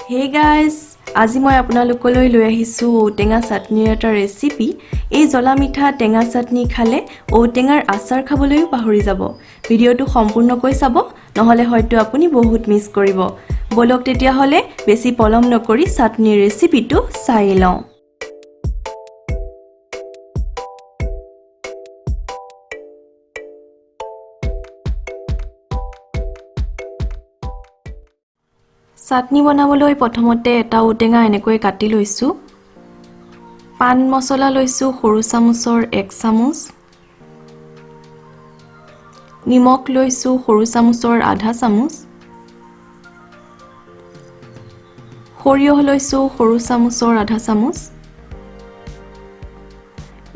Hey guys, আজি মই আপোনালোকলৈ লৈ আহিছো ঔটেঙা চাটনিৰ এটা ৰেচিপি। এই জলা মিঠা টেঙা চাটনি খালে ঔটেঙাৰ আচাৰ খাবলৈও পাহৰি যাব। ভিডিওটো সম্পূৰ্ণকৈ চাব, নহলে হয়তো আপুনি বহুত মিছ কৰিব। বলক তেতিয়া হলে বেছি পলম নকৰি চাটনিৰ ৰেচিপিটো চাই লওঁ। চাটনি বনাবলৈ প্ৰথমতে এটা ঔটেঙা এনেকৈ কাটি লৈছো। পান মছলা লৈছো সৰু চামুচৰ 1 চামুচ। নিমখ লৈছো সৰু চামুচৰ আধা চামুচ। সৰিয়হ লৈছো সৰু চামুচৰ আধা চামুচ।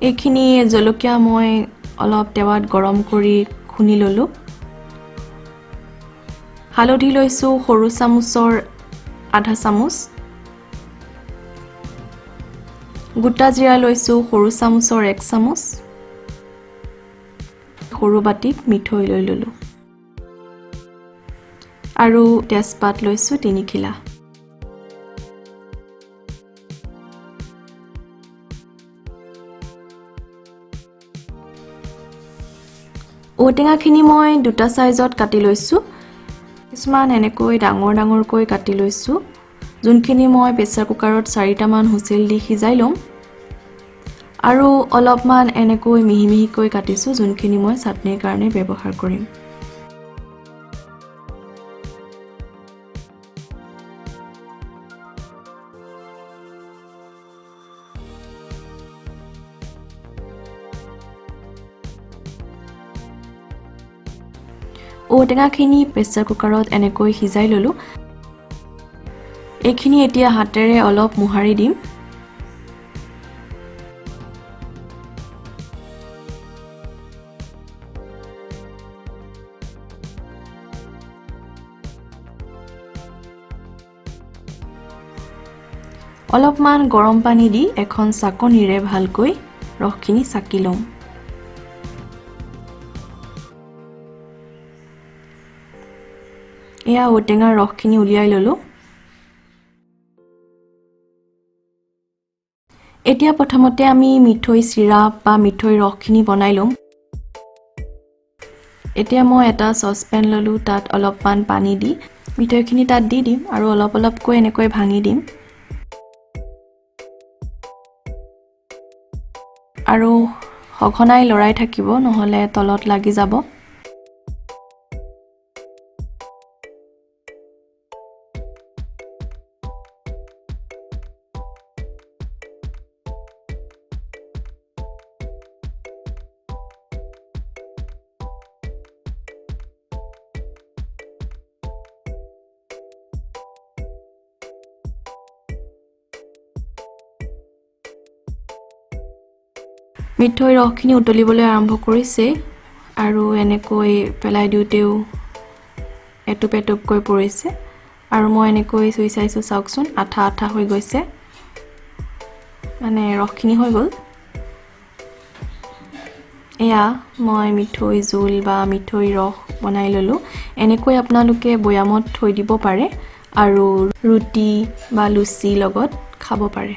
এইখিনি জলকীয়া মই অলপ তেৱাত গৰম কৰি খুনি ললো। হালধি লৈছো সৰু চামুচৰ আধা চামুচ। গোটা জিৰা লৈছো সৰু চামুচৰ 1 চামুচ। সৰু বাটিত মিঠৈ লৈ ললো। আৰু তেজপাত লৈছো 3 খিলা। ঔটেঙাখিনি মই দুটা সাইজত কাটি লৈছো। কিছুমান এনেকৈ ডাঙৰকৈ কাটি লৈছো। যোনখিনি মই প্ৰেছাৰ কুকাৰত 4টা মান হুইসেল দি সিজাই লম। আৰু অলপমান এনেকৈ মিহিকৈ কাটিছো যোনখিনি মই চাটনিৰ কাৰণে ব্যৱহাৰ কৰিম। ঔটেঙাখিনি প্ৰেছাৰ কুকাৰত এনেকৈ সিজাই ললো। এইখিনি এতিয়া হাতেৰে অলপ মোহাৰি দিম। অলপমান গৰম পানী দি এখন চাকনিৰে ভালকৈ ৰসখিনি চাকি লম। এয়া ঔটেঙাৰ ৰসখিনি উলিয়াই ললো। এতিয়া প্ৰথমতে আমি মিঠৈ চিৰাপ বা মিঠৈ ৰসখিনি বনাই লম। এতিয়া মই এটা সসপেন ললো, তাত অলপমান পানী দি মিঠৈখিনি তাত দি দিম আৰু অলপকৈ এনেকৈ ভাঙি দিম। আৰু সঘনাই লৰাই থাকিব, নহলে তলত লাগি যাব। মিঠৈ ৰসখিনি উতলিবলৈ আৰম্ভ কৰিছে আৰু এনেকৈ পেলাই দিওতেও এটুপকৈ পৰিছে। আৰু মই এনেকৈ চুই চাইছো, চাওকচোন আঠা হৈ গৈছে, মানে ৰসখিনি হৈ গ'ল। এয়া মই মিঠৈ জোল বা মিঠৈ ৰস বনাই ললো। এনেকৈ আপোনালোকে বয়ামত থৈ দিব পাৰে আৰু ৰুটি বা লুচি লগত খাব পাৰে।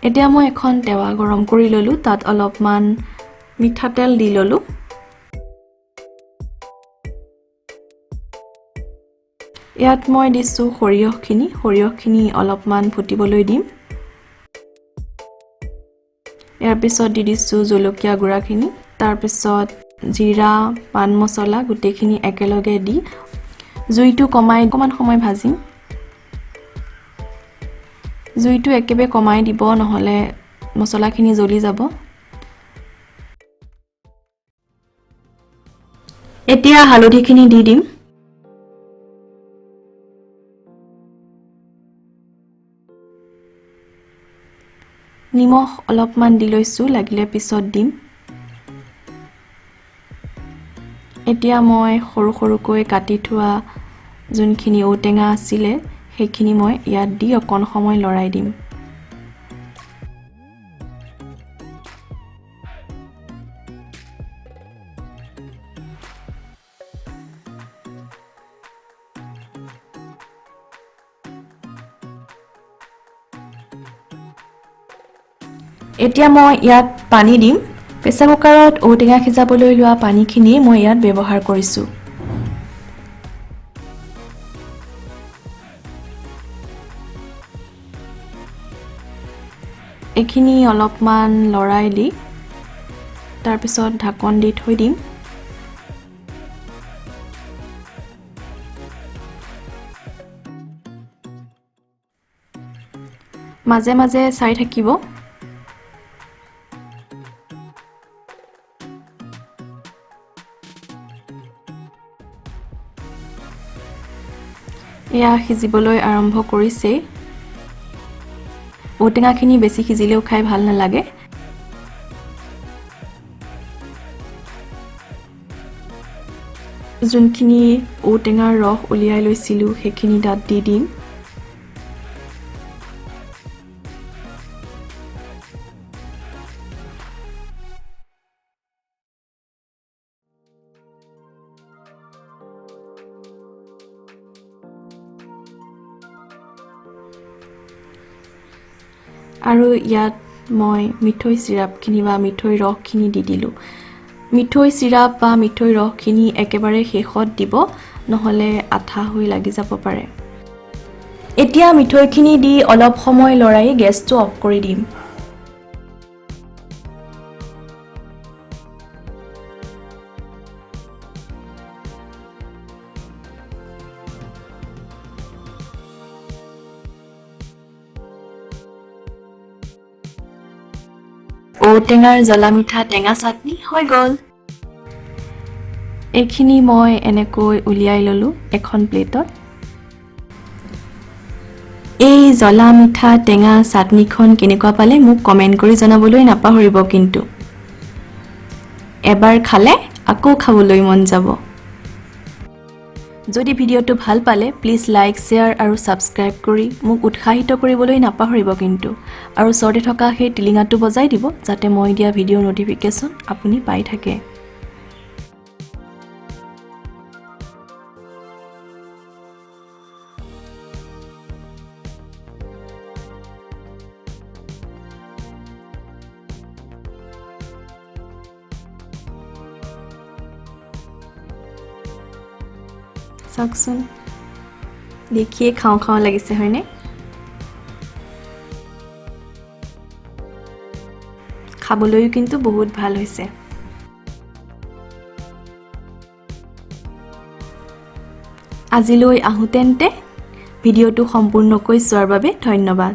এতিয়া মই এখন তেৱা গৰম কৰি ললো, তাত অলপমান মিঠাতেল দি ললো। ইয়াত মই দিছো সৰিয়হখিনি অলপমান ফুটিবলৈ দিম। ইয়াৰ পিছত দি দিছো জলকীয়া গুড়াখিনি, তাৰ পিছত জিৰা, পান মছলা গোটেইখিনি একেলগে দি জুইটো কমাই অকমান সময় ভাজিম। জুইটো একেবাৰে কমাই দিব, নহলে মছলাখিনি জ্বলি যাব। এতিয়া হালধিখিনি দি দিম। নিমখ অলপমান দি লৈছো, লাগিলে পিছত দিম। এতিয়া মই সৰুকৈ কাটি থোৱা যোনখিনি ঔটেঙা আছিলে সেইখিনি মই ইয়াত দি অকণ সময় লৰাই দিম। এতিয়া মই ইয়াত পানী দিম প্ৰেছাৰ কুকাৰত ঔটেঙা সিজাবলৈ লোৱা পানীখিনি মই ইয়াত ব্যৱহাৰ কৰিছোঁ এখিনি অলপমান লৰাই দি তাৰ পিছত ঢাকন দি থৈ দিম মাজে মাজে চাই থাকিব এয়া সিজিবলৈ আৰম্ভ কৰিছে ঔটেঙাখিনি বেছি সিজিলেও খাই ভাল নালাগে যোনখিনি ঔটেঙাৰ ৰস উলিয়াই লৈছিলোঁ সেইখিনি তাত দি দিম আৰু ইয়াত মই মিঠৈ চিৰাপখিনি বা মিঠৈ ৰসখিনি দি দিলোঁ মিঠৈ চিৰাপ বা মিঠৈ ৰসখিনি একেবাৰে শেষত দিব নহলে আঠা হৈ লাগি যাব পাৰে এতিয়া মিঠৈখিনি দি অলপ সময় লৰাই গেছটো অফ কৰি দিম ঔটেঙাৰ জ্বলা মিঠা টেঙা চাটনি হৈ গ'ল এইখিনি মই এনেকৈ উলিয়াই ললো এখন প্লেটত এই জ্বলা মিঠা টেঙা চাটনিখন কেনেকুৱা পালে মোক কমেন্ট কৰি জনাবলৈ নাপাহৰিব কিন্তু এবাৰ খালে আকৌ খাবলৈ মন যাব যদি ভিডিওটো ভাল পালে প্লিজ লাইক শেয়াৰ আৰু সাবস্ক্ৰাইব কৰি মোক উৎসাহিত কৰিবলৈ নাপাহৰিব কিন্তু আৰু ওচৰতে থকা সেই টিলিঙাটো বজাই দিব যাতে মই দিয়া ভিডিও নোটিফিকেশন আপুনি পাই থাকে চাওকচোন দেখিয়ে খাওঁ খাওঁ লাগিছে হয়নে খাবলৈও কিন্তু বহুত ভাল হৈছে আজিলৈ আহোঁতেন্তে ভিডিওটো সম্পূৰ্ণকৈ চোৱাৰ বাবে ধন্যবাদ